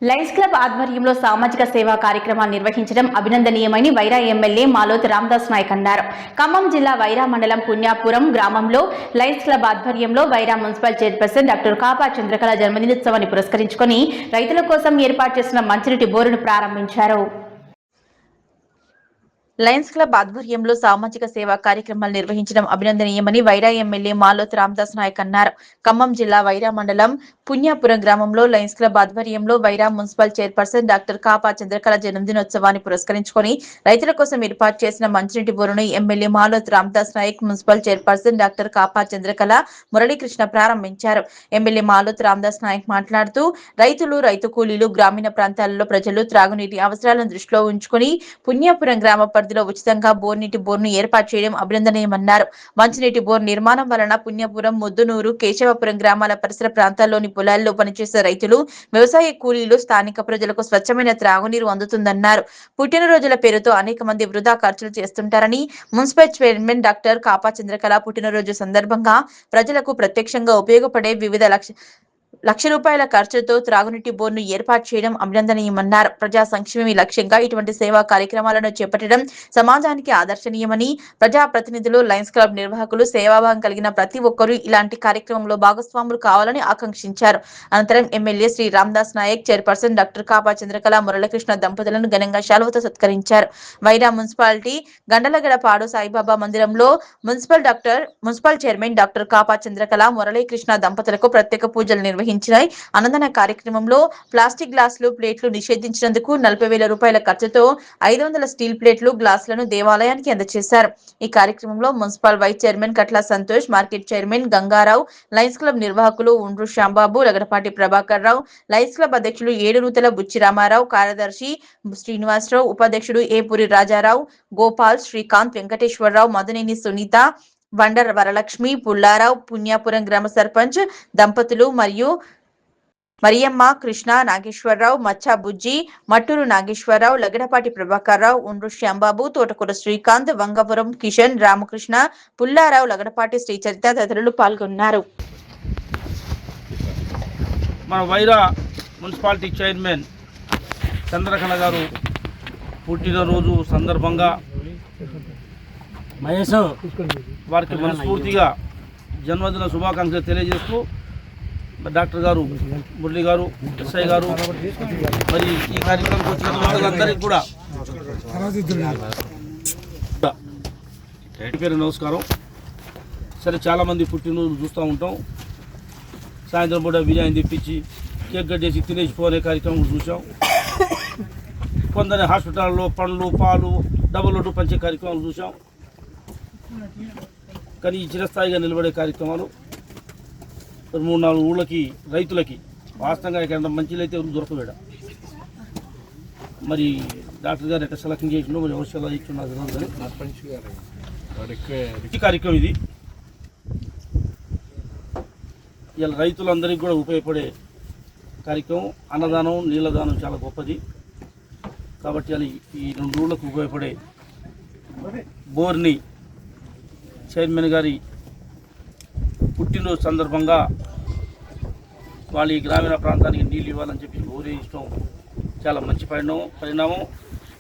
లయన్స్ క్లబ్ ఆధ్వర్యంలో సామాజిక సేవా కార్యక్రమాలు నిర్వహించడం అభినందనీయమని వైరా ఎమ్మెల్యే మాలోత్ రామదాస్ నాయక్ అన్నారు. ఖమ్మం జిల్లా వైరా మండలం పుణ్యాపురం గ్రామంలో లయన్స్ క్లబ్ ఆధ్వర్యంలో Wyra municipal chairperson doctor Kapa Chandrakala జన్మదినోత్సవాన్ని పురస్కరించుకొని రైతుల కోసం ఏర్పాటు చేసిన మంచినీటి బోరును ప్రారంభించారు. లయన్స్ క్లబ్ ఆధ్వర్యంలో సామాజిక సేవా కార్యక్రమాలు నిర్వహించడం అభినందనీయమని వైరా ఎమ్మెల్యే మాలోత్ రామదాస్ నాయక్ అన్నారు. ఖమ్మం జిల్లా వైరా మండలం పుణ్యాపురం గ్రామంలో లయన్స్ క్లబ్ ఆధ్వర్యంలో Wyra municipal chairperson doctor Kapa Chandrakala జన్మదినోత్సవాన్ని పురస్కరించుకొని రైతుల కోసం ఏర్పాటు చేసిన మంచినీటి బోరును MLA Maloth Ramdas Naik, municipal chairperson doctor Kapa Chandrakala, Muralikrishna ప్రారంభించారు. ఎమ్మెల్యే మాలోత్ రామదాస్ నాయక్ మాట్లాడుతూ రైతులు, రైతు కూలీలు, గ్రామీణ ప్రాంతాలలో ప్రజలు త్రాగునీటి అవసరాలను దృష్టిలో ఉంచుకొని పుణ్యాపురం గ్రామ పరిధిలో ఉచితంగా బోర్నీటి బోర్ను ఏర్పాటు చేయడం అభినందనీయమన్నారు. మంచినీటి బోర్ నిర్మాణం వలన పుణ్యపురం, ముద్దునూరు, కేశవపురం గ్రామాల పరిసర ప్రాంతాల్లోని పొలాల్లో పనిచేసే రైతులు, వ్యవసాయ కూలీలు, స్థానిక ప్రజలకు స్వచ్ఛమైన త్రాగునీరు అందుతుందన్నారు. పుట్టినరోజుల పేరుతో అనేక మంది వృధా ఖర్చులు చేస్తుంటారని municipal chairman doctor Kapa Chandrakala పుట్టినరోజు సందర్భంగా ప్రజలకు ప్రత్యక్షంగా ఉపయోగపడే వివిధ లక్ష రూపాయల ఖర్చుతో త్రాగునీటి బోర్ను ఏర్పాటు చేయడం అభినందనీయమన్నారు. ప్రజా సంక్షేమమే లక్ష్యంగా ఇటువంటి సేవా కార్యక్రమాలను చేపట్టడం సమాజానికి ఆదర్శనీయమని, ప్రజాప్రతినిధులు, లయన్స్ క్లబ్ నిర్వాహకులు, సేవాభావం కలిగిన ప్రతి ఒక్కరూ ఇలాంటి కార్యక్రమంలో భాగస్వాములు కావాలని ఆకాంక్షించారు. అనంతరం MLA Shri Ramdas Naik, chairperson doctor Kapa Chandrakala, Muralikrishna దంపతులను ఘనంగా శాలువతో సత్కరించారు. వైరా మున్సిపాలిటీ గండలగడపాడు సాయిబాబా మందిరంలో municipal chairman doctor Kapa Chandrakala, Muralikrishna దంపతులకు ప్రత్యేక పూజలు నిర్వహించారు. అన్నదాన కార్యక్రమంలో ప్లాస్టిక్ గ్లాసులు, ప్లేట్లు నిషేధించినందుకు 40,000 రూపాయల ఖర్చుతో 500 స్టీల్ ప్లేట్లు, గ్లాసులను దేవాలయానికి అందజేశారు. ఈ కార్యక్రమంలో municipal vice chairman Katla Santosh, market chairman Gangarao, lions club నిర్వాహకులు ఉండ్రు శ్యాంబాబు, లగడపాటి ప్రభాకర్ రావు, లయన్స్ క్లబ్ అధ్యక్షులు ఏడునూతల బుచ్చి రామారావు, కార్యదర్శి శ్రీనివాసరావు, ఉపాధ్యక్షుడు ఏపూరి రాజారావు, గోపాల్, శ్రీకాంత్, వెంకటేశ్వరరావు, మదనేని సునీత, వండర్ వరలక్ష్మి, పుల్లారావు, పుణ్యాపురం గ్రామ సర్పంచ్ దంపతులు మరియు మరియమ్మ, కృష్ణ, నాగేశ్వరరావు, మచ్చా బుజ్జి, మట్టూరు నాగేశ్వరరావు, లగడపాటి ప్రభాకర్ రావు, ఉండ్రు శ్యాంబాబు, తోటకూర శ్రీకాంత్, వంగపురం కిషన్, రామకృష్ణ, పుల్లారావు, లగడపాటి శ్రీచరిత తదితరులు పాల్గొన్నారు. మన వైరా మున్సిపాలిటీ చైర్మన్ చంద్రకళ గారు పుట్టినరోజు సందర్భంగా మహేష్ వారికి మనస్ఫూర్తిగా జన్మదిన శుభాకాంక్షలు తెలియజేస్తూ డాక్టర్ గారు, మురళి గారు, ఎస్ఐ గారు, మరి ఈ కార్యక్రమంకి వచ్చిన వాళ్ళందరికీ కూడా పేరు నమస్కారం. సరే, చాలామంది పుట్టినరోజు చూస్తూ ఉంటాం. సాయంత్రం పూట బిర్యానీ తెప్పించి కేక్ కట్టేసి తినేసిపోనే కార్యక్రమం చూసాం. కొందరి హాస్పిటల్లో పండ్లు, పాలు, డబుల్ రోడ్డు పంచే కార్యక్రమాలు చూసాం. కానీ ఈ చిరస్థాయిగా నిలబడే కార్యక్రమాలు 3-4 ఊళ్ళకి, రైతులకి వాస్తవంగా ఎక్కడ మంచిలు అయితే దొరకవేడ. మరి డాక్టర్ గారు ఎక్కడ సెలెక్షన్ చేసిండో, మరి ఎవరు సెలవు ఇచ్చిండో ఈ కార్యక్రమం ఇది ఇలా రైతులందరికీ కూడా ఉపయోగపడే కార్యక్రమం. అన్నదానం, నీళ్ళదానం చాలా గొప్పది. కాబట్టి అది ఈ 2 ఊళ్ళకు ఉపయోగపడే బోర్ని చైర్మన్ గారి పుట్టినరోజు సందర్భంగా వాళ్ళ ఈ గ్రామీణ ప్రాంతానికి నీళ్ళు ఇవ్వాలని చెప్పి బోరే ఇష్టం చాలా మంచి పరిణామం.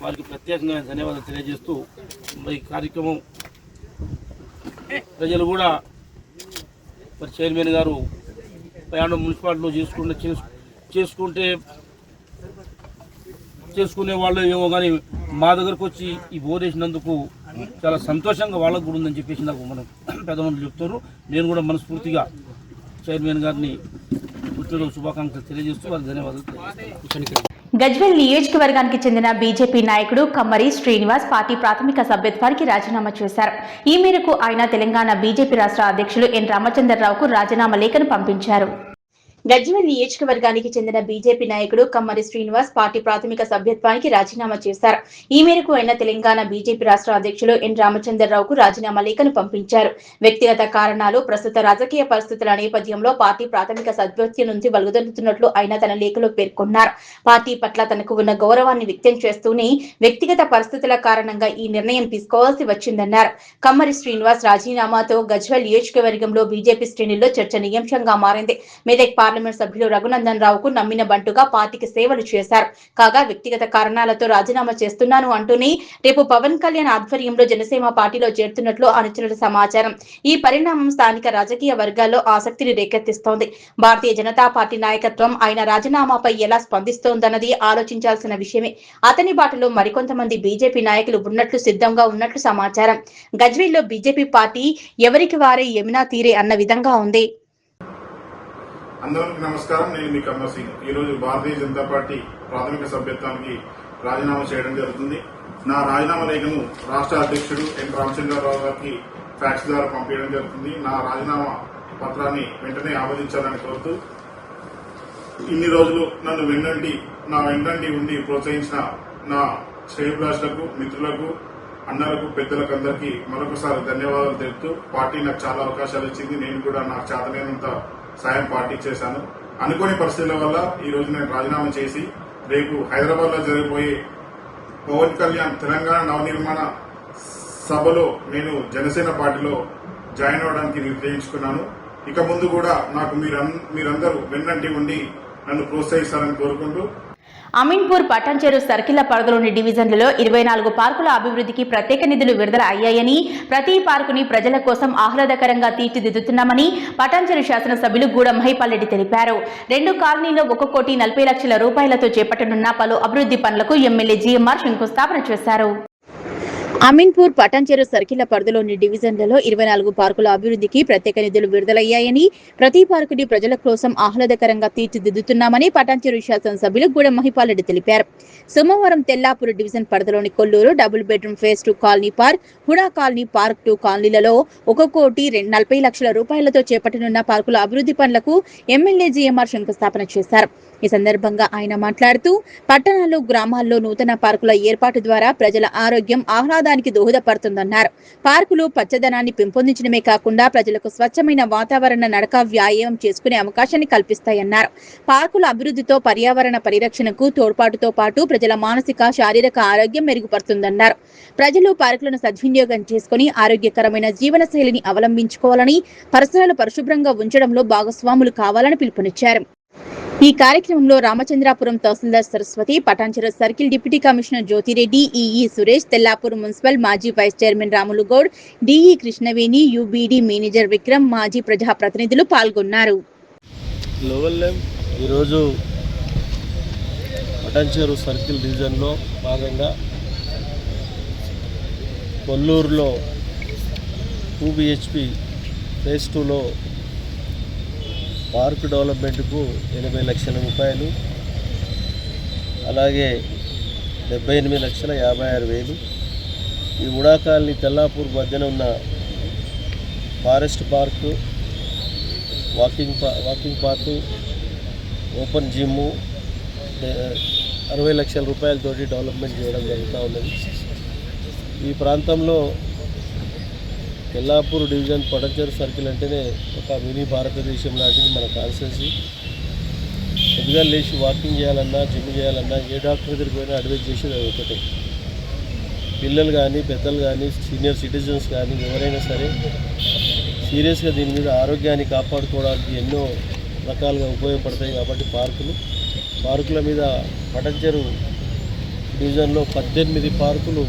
వారికి ప్రత్యేకంగా ధన్యవాదాలు తెలియజేస్తూ మరి కార్యక్రమం ప్రజలు కూడా మరి చైర్మన్ గారు ప్రయాణం మున్సిపాలిటీలో చేసుకునే వాళ్ళు ఏమో, కానీ మా దగ్గరకు వచ్చి ఈ బోరేసినందుకు చాలా సంతోషంగా వాళ్ళకు కూడా ఉందని చెప్పేసి నాకు మనం పెద్దమంది చెప్తారు. నేను కూడా మనస్ఫూర్తిగా చైర్మన్ గారిని పుట్టినరోజు శుభాకాంక్షలు తెలియజేస్తూ వారికి ధన్యవాదాలు. గజ్వేల్ నియోజకవర్గానికి చెందిన బీజేపీ నాయకుడు కమ్మరి శ్రీనివాస్ పార్టీ ప్రాథమిక సభ్యత్వానికి రాజీనామా చేశారు. ఈ మేరకు ఆయన తెలంగాణ బీజేపీ రాష్ట్ర అధ్యక్షులు ఎన్ రామచంద్రరావుకు రాజీనామా లేఖను పంపించారు. గజ్వేల్ నియోజకవర్గానికి చెందిన బీజేపీ నాయకుడు కమ్మరి శ్రీనివాస్ పార్టీ ప్రాథమిక సభ్యత్వానికి రాజీనామా చేశారు. ఈ మేరకు ఆయన తెలంగాణ బీజేపీ రాష్ట్ర అధ్యక్షులు ఎన్ రామచంద్రరావుకు రాజీనామా లేఖను పంపించారు. వ్యక్తిగత కారణాలు, ప్రస్తుత రాజకీయ పరిస్థితుల నేపథ్యంలో పార్టీ ప్రాథమిక సభ్యత్వం నుంచి వలుగుతున్నట్లు ఆయన తన లేఖలో పేర్కొన్నారు. పార్టీ పట్ల తనకు ఉన్న గౌరవాన్ని వ్యక్తం చేస్తూనే వ్యక్తిగత పరిస్థితుల కారణంగా ఈ నిర్ణయం తీసుకోవాల్సి వచ్చిందన్నారు. కమ్మరి శ్రీనివాస్ రాజీనామాతో గజ్వేల్ నియోజకవర్గంలో బీజేపీ శ్రేణుల్లో చర్చనీయాంశంగా మారింది. మెదక్ పార్లమెంట్ సభ్యులు రఘునందన్ రావుకు నమ్మిన బంటుగా పార్టీకి సేవలు చేశారు. కాగా వ్యక్తిగత కారణాలతో రాజీనామా చేస్తున్నాను అంటూనే రేపు పవన్ కళ్యాణ్ ఆధ్వర్యంలో జనసేన పార్టీలో చేరుతున్నట్లు అనుచరుల సమాచారం. ఈ పరిణామం స్థానిక రాజకీయ వర్గాల్లో ఆసక్తిని రేకెత్తిస్తోంది. భారతీయ జనతా పార్టీ నాయకత్వం ఆయన రాజీనామాపై ఎలా స్పందిస్తోందన్నది ఆలోచించాల్సిన విషయమే. అతని బాటలో మరికొంతమంది బీజేపీ నాయకులు సిద్ధంగా ఉన్నట్లు సమాచారం. గజ్వేల్లో బీజేపీ పార్టీ ఎవరికి వారే యమునా తీరే అన్న విధంగా ఉంది. అందరికీ నమస్కారం. నేను మీ కమ్మర్ సింగ్. ఈరోజు భారతీయ జనతా పార్టీ ప్రాథమిక సభ్యత్వానికి రాజీనామా చేయడం జరుగుతుంది. నా రాజీనామా లేఖను రాష్ట్ర అధ్యక్షుడు ఎన్ రామచంద్రరావు గారికి ఫ్యాక్స్ ద్వారా పంపించడం జరుగుతుంది. నా రాజీనామా పత్రాన్ని వెంటనే ఆమోదించాలని కోరుతూ ఇన్ని రోజులు నన్ను వెన్నంటి ఉండి ప్రోత్సహించిన నా శ్రేయోభిలాషులకు, మిత్రులకు, అన్నలకు, పెద్దలకు అందరికీ మరొకసారి ధన్యవాదాలు తెలుపుతూ పార్టీ నాకు చాలా అవకాశాలు ఇచ్చింది. నేను కూడా నాకు చేతనైనంత సాయం పార్టీకి చేశాను. అనుకోని పరిస్థితుల వల్ల ఈ రోజు నేను రాజీనామా చేసి రేపు హైదరాబాద్ లో జరిగిపోయే పవన్ కళ్యాణ్ తెలంగాణ నవనిర్మాణ సభలో నేను జనసేన పార్టీలో జాయిన్ అవ్వడానికి నిర్ణయించుకున్నాను. ఇక ముందు కూడా నాకు మీరందరూ వెన్నంటి ఉండి నన్ను ప్రోత్సహిస్తారని కోరుకుంటూ అమీన్పూర్ పటాన్చెరు సర్కిళ్ల పరిధిలోని డివిజన్లలో 24 పార్కుల అభివృద్ధికి ప్రత్యేక నిధులు విడుదల అయ్యాయని, ప్రతి పార్కుని ప్రజల కోసం ఆహ్లాదకరంగా తీర్చిదిద్దుతున్నామని పటాన్చెరు శాసనసభ్యులు గూడ మహిపాల్రెడ్డి తెలిపారు. 2 కాలనీలో 1,40,00,000 రూపాయలతో చేపట్టనున్న పలు అభివృద్ధి పనులకు ఎమ్మెల్యే జీఎంఆర్ శంకుస్థాపన చేశారు. అమీన్పూర్ పటాన్చెరు సర్కిళ్ల పరిధిలోని డివిజన్లలో 24 పార్కుల అభివృద్ధికి ప్రత్యేక నిధులు విడుదలయ్యాయని, ప్రతి పార్కుని ప్రజల కోసం ఆహ్లాదకరంగా తీర్చిదిద్దుతున్నామని పటాన్చెరు శాసనసభ్యులు గూడ మహిపాల్రెడ్డి తెలిపారు. సోమవారం తెల్లాపూర్ డివిజన్ పరిధిలోని Kolluru double bedroom phase 2 colony park, HUDA colony park 2 కాలనీలలో 1,40,00,000 రూపాయలతో చేపట్టనున్న పార్కుల అభివృద్ధి పనులకు ఎమ్మెల్యే జీఎంఆర్ శంకుస్థాపన చేశారు. ఈ సందర్భంగా ఆయన మాట్లాడుతూ పట్టణాల్లో, గ్రామాల్లో నూతన పార్కుల ఏర్పాటు ద్వారా ప్రజల ఆరోగ్యం, ఆహ్లాదానికి దోహదపడుతుందన్నారు. పార్కులు పచ్చదనాన్ని పెంపొందించడమే కాకుండా ప్రజలకు స్వచ్ఛమైన వాతావరణ, నడక, వ్యాయామం చేసుకునే అవకాశాన్ని కల్పిస్తాయన్నారు. పార్కుల అభివృద్ధితో పర్యావరణ పరిరక్షణకు తోడ్పాటుతో పాటు ప్రజల మానసిక, శారీరక ఆరోగ్యం మెరుగుపడుతుందన్నారు. ప్రజలు పార్కులను సద్వినియోగం చేసుకుని ఆరోగ్యకరమైన జీవన శైలిని అవలంబించుకోవాలని, పరిసరాలు పరిశుభ్రంగా ఉంచడంలో భాగస్వాములు కావాలని పిలుపునిచ్చారు. ఈ కార్యక్రమంలో Ramachandrapuram tahsildar Saraswathi, Patancheru circle deputy commissioner Jyothireddy, EE Suresh, Tellapur municipal మాజీ vice chairman Ramulu Goud, DE Krishnaveni, UBD manager Vikram, మాజీ ప్రజాప్రతినిధులు పాల్గొన్నారు. ఈరోజు పటాన్చెరు సర్కిల్ డివిజన్లో భాగంగా కొల్లూరులో 2 BHP ఫేజ్ 2లో పార్క్ డెవలప్మెంట్కు 80 లక్షల రూపాయలు, అలాగే 78,56,000. ఈ ఉడా కాలనీ తెల్లాపూర్ మధ్యన ఉన్న forest park, walking park, open gym 60 లక్షల రూపాయలతోటి డెవలప్మెంట్ చేయడం జరుగుతూ ఉన్నది. ఈ ప్రాంతంలో తెల్లాపూర్ డివిజన్ పటాన్చెరు సర్కిల్ అంటేనే ఒక మినీ భారతదేశం లాంటిది మన కాన్స్టిట్యున్సీ. కొద్దిగా లేచి వాకింగ్ చేయాలన్నా, జిమ్ చేయాలన్నా, ఏ డాక్టర్ దగ్గరికి పోయినా అడ్వైజ్ చేసేది ఒకటే. పిల్లలు కానీ, పెద్దలు కానీ, సీనియర్ సిటిజన్స్ కానీ ఎవరైనా సరే సీరియస్గా దీని మీద ఆరోగ్యాన్ని కాపాడుకోవడానికి ఎన్నో రకాలుగా ఉపయోగపడతాయి. కాబట్టి పార్కుల మీద పటాన్చెరు డివిజన్లో 18 పార్కులు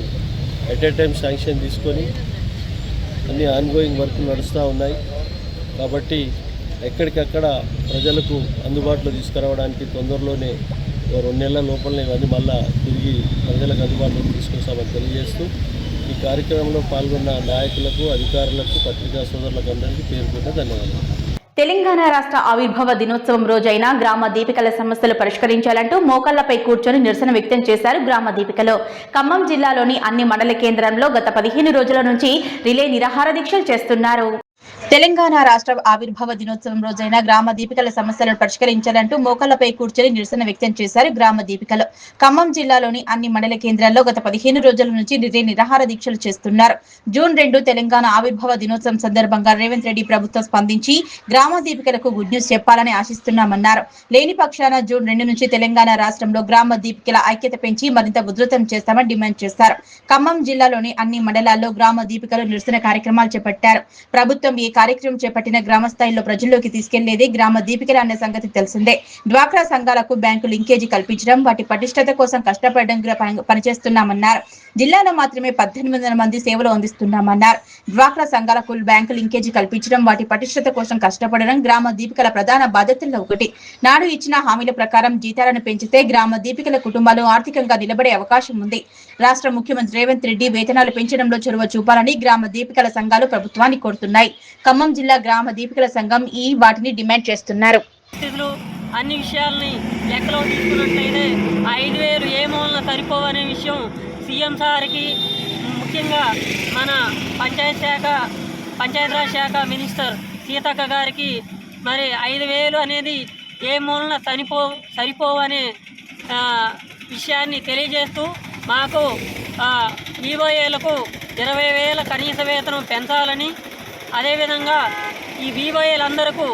ఎట్ ఏ టైం శాంక్షన్ తీసుకొని అన్ని ఆన్గోయింగ్ వర్క్లు నడుస్తూ ఉన్నాయి. కాబట్టి ఎక్కడికక్కడ ప్రజలకు అందుబాటులో తీసుకురావడానికి తొందరలోనే 2 నెలల లోపలనే ఇవన్నీ మళ్ళా తిరిగి ప్రజలకు అందుబాటులో తీసుకొస్తామని తెలియజేస్తూ ఈ కార్యక్రమంలో పాల్గొన్న నాయకులకు, అధికారులకు, పత్రికా సోదరులకు అందరికీ పేరు ధన్యవాదాలు. తెలంగాణ రాష్ట్ర ఆవిర్భావ దినోత్సవం రోజైన గ్రామ దీపికల సమస్యలు పరిష్కరించాలంటూ మోకాళ్లపై కూర్చొని నిరసన వ్యక్తం చేశారు గ్రామ దీపికలు. ఖమ్మం జిల్లాలోని అన్ని మండల కేంద్రంలో గత 15 రోజుల నుంచి రిలే నిరాహార దీక్షలు చేస్తున్నారు. తెలంగాణ రాష్ట్ర ఆవిర్భావ దినోత్సవం రోజైన గ్రామ దీపికల సమస్యలను పరిష్కరించాలంటూ మోకాళ్లపై కూర్చొని నిరసన వ్యక్తం చేశారు గ్రామ దీపికలు. ఖమ్మం జిల్లాలోని అన్ని మండల కేంద్రాల్లో గత 15 రోజుల నుంచి రిలే నిరాహార దీక్షలు చేస్తున్నారు. జూన్ 2 తెలంగాణ ఆవిర్భావ దినోత్సవం సందర్భంగా రేవంత్ రెడ్డి ప్రభుత్వం స్పందించి గ్రామ దీపికలకు గుడ్ న్యూస్ చెప్పాలని ఆశిస్తున్నామన్నారు. లేని పక్షాన జూన్ 2 నుంచి తెలంగాణ రాష్ట్రంలో గ్రామ దీపికల ఐక్యత పెంచి మరింత ఉధృతం చేస్తామని డిమాండ్ చేశారు. ఖమ్మం జిల్లాలోని అన్ని మండలాల్లో గ్రామ దీపికలు నిరసన కార్యక్రమాలు చేపట్టారు. ప్రభుత్వం ఈ కార్యక్రమం చేపట్టిన గ్రామ స్థాయిలో ప్రజల్లోకి తీసుకెళ్లేది గ్రామ దీపికలు అనే సంగతి తెలిసిందే. డ్వాక్రా సంఘాలకు బ్యాంకు లింకేజీ కల్పించడం, వాటి పటిష్టత కోసం కష్టపడడం పనిచేస్తున్నామన్నారు. జిల్లాలో మాత్రమే 1800 మంది సేవలు అందిస్తున్నామన్నారు. డ్వాక్రా సంఘాలకు బ్యాంకు లింకేజీ కల్పించడం, వాటి పటిష్టత కోసం కష్టపడడం గ్రామ దీపికల ప్రధాన బాధ్యతల్లో ఒకటి. నాడు ఇచ్చిన హామీల ప్రకారం జీతాలను పెంచితే గ్రామ దీపికల కుటుంబాలు ఆర్థికంగా నిలబడే అవకాశం ఉంది. రాష్ట్ర ముఖ్యమంత్రి రేవంత్ రెడ్డి వేతనాలు పెంచడంలో చొరవ చూపాలని గ్రామ దీపికల సంఘాలు ప్రభుత్వాన్ని కోరుతున్నాయి. ఖమ్మం జిల్లా గ్రామ దీపికల సంఘం వాటిని డిమాండ్ చేస్తున్నారు. అన్ని విషయాల్ని లెక్కలో తీసుకున్నట్లయితే 5,000 ఏ మూలన సరిపోవనే విషయం సీఎం సార్కి, ముఖ్యంగా మన పంచాయతీరాజ్ శాఖ మినిస్టర్ సీతక్క గారికి మరి 5,000 అనేది ఏ మూలన సరిపోవనే విషయాన్ని తెలియజేస్తూ మాకు ఈఓఏలకు 20,000 కనీస వేతనం పెంచాలని, అదేవిధంగా ఈ వీఓఏలందరికీ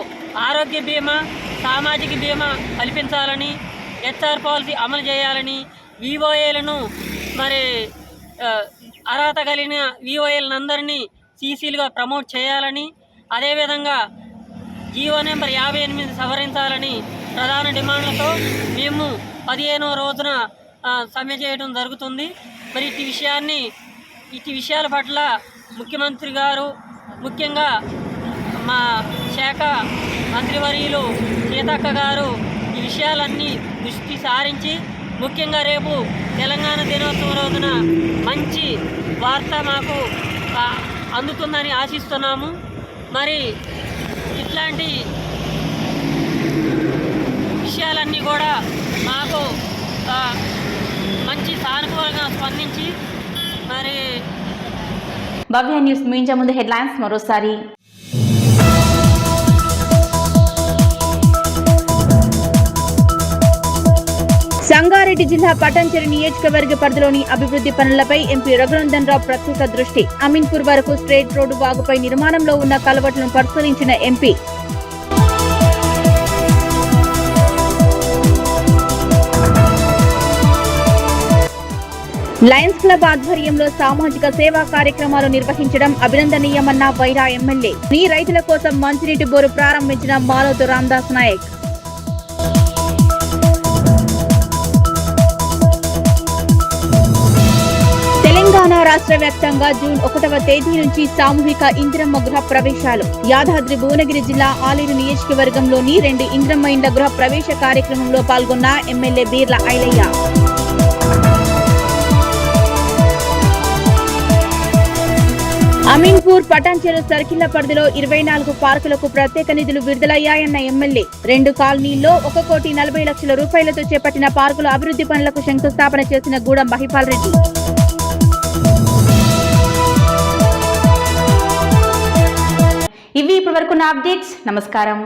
ఆరోగ్య బీమా, సామాజిక బీమా కల్పించాలని, హెచ్ఆర్ పాలసీ అమలు చేయాలని, వీఓఏలను మరి అర్హత కలిగిన వీఓఏలందరినీ సీసీలుగా ప్రమోట్ చేయాలని, అదేవిధంగా జీవో నెంబర్ 58 సవరించాలని ప్రధాన డిమాండ్లతో మేము 15వ రోజున సమ్మె చేయడం జరుగుతుంది. మరి ఇటు విషయాల పట్ల ముఖ్యమంత్రి గారు, ముఖ్యంగా మా శాఖ మంత్రివర్యులు సీతక్క గారు ఈ విషయాలన్నీ దృష్టి సారించి, ముఖ్యంగా రేపు తెలంగాణ దినోత్సవం రోజున మంచి వార్త మాకు అందుతుందని ఆశిస్తున్నాము. మరి ఇట్లాంటి విషయాలన్నీ కూడా మాకు మంచి సానుకూలంగా స్పందించి మరి భవ్య న్యూస్ ముగించే ముందు హెడ్లైన్స్ మరోసారి. సంగారెడ్డి జిల్లా పటాన్చెరు నియోజకవర్గ పరిధిలోని అభివృద్ధి పనులపై ఎంపీ రఘునందన్ రావు ప్రత్యేక దృష్టి. అమీన్పూర్ వరకు స్ట్రెయిట్ రోడ్డు వాగుపై నిర్మాణంలో ఉన్న కలవట్లను పరిశీలించిన ఎంపీ. లయన్స్ క్లబ్ ఆధ్వర్యంలో సామాజిక సేవా కార్యక్రమాలు నిర్వహించడం అభినందనీయమన్న వైరా ఎమ్మెల్యే. నీ రైతుల కోసం మంచినీటి బోరు ప్రారంభించిన మాలోతు రామదాస్ నాయక్. రాష్ట్ర వ్యాప్తంగా జూన్ 1వ తేదీ నుంచి సామూహిక ఇందిరమ్మ గృహ ప్రవేశాలు. యాదాద్రి భువనగిరి జిల్లా ఆలేరు నియోజకవర్గంలోని 2 ఇందిరమ్మ ఇండ్ల గృహ ప్రవేశ కార్యక్రమంలో పాల్గొన్న ఎమ్మెల్యే బీర్ల ఐలయ్య. అమీన్పూర్ పటాన్చెరు సర్కిళ్ల పరిధిలో 24 పార్కులకు ప్రత్యేక నిధులు విడుదలయ్యాయన్న ఎమ్మెల్యే. 2 కాలనీల్లో 1,40,00,000 రూపాయలతో చేపట్టిన పార్కుల అభివృద్ధి పనులకు శంకుస్థాపన చేసిన గూడెం మహిపాల్ రెడ్డి. ఇవి ఇప్పటివరకు నా అప్డేట్స్. నమస్కారం.